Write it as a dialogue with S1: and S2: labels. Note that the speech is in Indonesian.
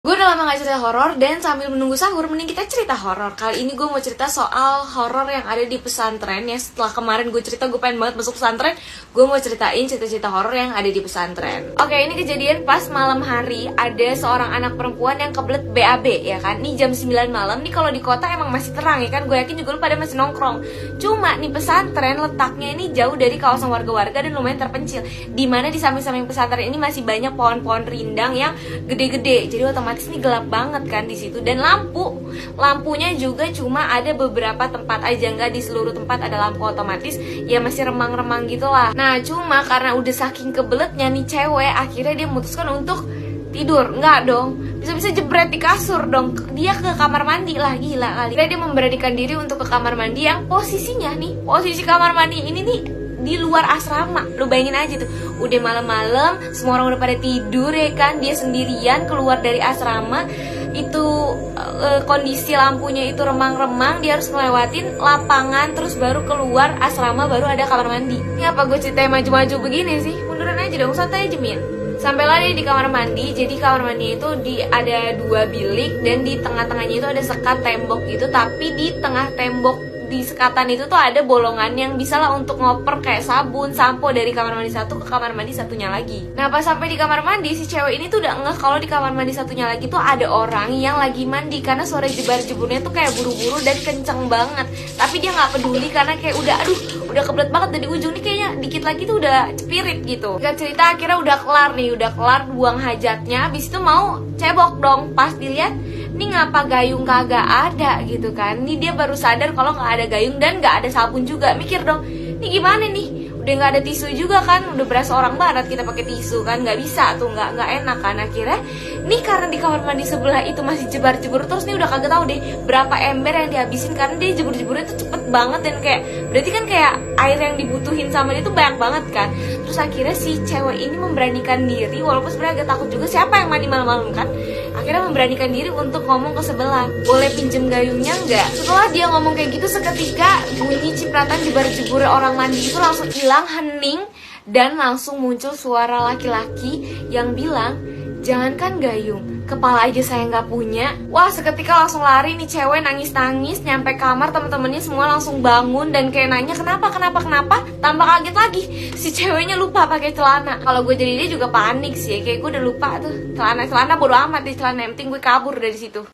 S1: Gue udah lama gak cerita horor dan sambil menunggu sahur mending kita cerita horor. Kali ini gue mau cerita soal horor yang ada di pesantren ya. Setelah kemarin gue cerita gue pengen banget masuk pesantren, gue mau ceritain cerita-cerita horor yang ada di pesantren. Oke, ini kejadian pas malam hari. Ada seorang anak perempuan yang kebelet BAB ya kan. Nih jam 9 malam nih, kalau di kota emang masih terang ya kan. Gue yakin juga lu pada masih nongkrong. Cuma nih pesantren letaknya ini jauh dari kawasan warga-warga dan lumayan terpencil. Dimana di samping-samping pesantren ini masih banyak pohon-pohon rindang yang gede-gede. Jadi otomatis ini gelap banget kan di situ, dan lampunya juga cuma ada beberapa tempat aja, nggak di seluruh tempat ada lampu, otomatis ya masih remang-remang gitulah. Nah cuma karena udah saking kebeletnya nih cewek, akhirnya dia memutuskan untuk tidur. Enggak dong, bisa-bisa jebret di kasur dong. Dia ke kamar mandi lah, gila kali. Dia memberanikan diri untuk ke kamar mandi yang posisinya nih, posisi kamar mandi ini nih di luar asrama. Lu bayangin aja tuh, udah malam-malam, semua orang udah pada tidur ya kan, dia sendirian keluar dari asrama. Itu kondisi lampunya itu remang-remang, dia harus ngelewatin lapangan terus baru keluar asrama, baru ada kamar mandi. Ini apa gue ceritain maju-maju begini sih? Munduran aja dong, santai aja Min. Sampailah dia di kamar mandi. Jadi kamar mandi itu ada 2 bilik, dan di tengah-tengahnya itu ada sekat tembok gitu. Tapi di tengah tembok di sekatan itu tuh ada bolongan yang bisa lah untuk ngoper kayak sabun, sampo dari kamar mandi satu ke kamar mandi satunya lagi. Nah pas sampai di kamar mandi, si cewek ini tuh udah ngeh kalau di kamar mandi satunya lagi tuh ada orang yang lagi mandi, karena suara jebar-jeburnya tuh kayak buru-buru dan kenceng banget. Tapi dia nggak peduli karena kayak udah kebelet banget dari ujung nih, kayaknya dikit lagi tuh udah cepirit gitu. Gak cerita akhirnya udah kelar buang hajatnya, habis itu mau cebok dong. Pas dilihat, nih ngapa gayung kagak ada gitu kan. Nih dia baru sadar kalau nggak ada gayung dan nggak ada sabun juga. Mikir dong, nih gimana nih, udah nggak ada tisu juga kan, udah berasa orang barat kita pakai tisu kan, nggak bisa tuh, nggak enak kan. Akhirnya nih karena di kamar mandi sebelah itu masih jebar-jebur terus, nih udah kagak tahu deh berapa ember yang dihabisin, karena dia jebur-jeburnya tuh cepet banget, dan kayak berarti kan kayak air yang dibutuhin sama dia tuh banyak banget kan. Terus akhirnya si cewek ini memberanikan diri, walaupun sebenarnya agak takut juga, siapa yang mandi malam-malam kan. Akhirnya memberanikan diri untuk ngomong ke sebelah, boleh pinjem gayungnya nggak? Setelah dia ngomong kayak gitu, seketika bunyi cipratan jebar-jebur orang mandi itu langsung hilang, hening, dan langsung muncul suara laki-laki yang bilang, jangankan gayung, kepala aja saya nggak punya. Wah, seketika langsung lari nih cewek, nangis-nangis, nyampe kamar, temen-temennya semua langsung bangun dan kayak nanya kenapa. Tambah kaget lagi, si ceweknya lupa pakai celana. Kalau gue jadi dia juga panik sih, kayak gue udah lupa tuh celana bodo amat di celana, yang penting gue kabur dari situ.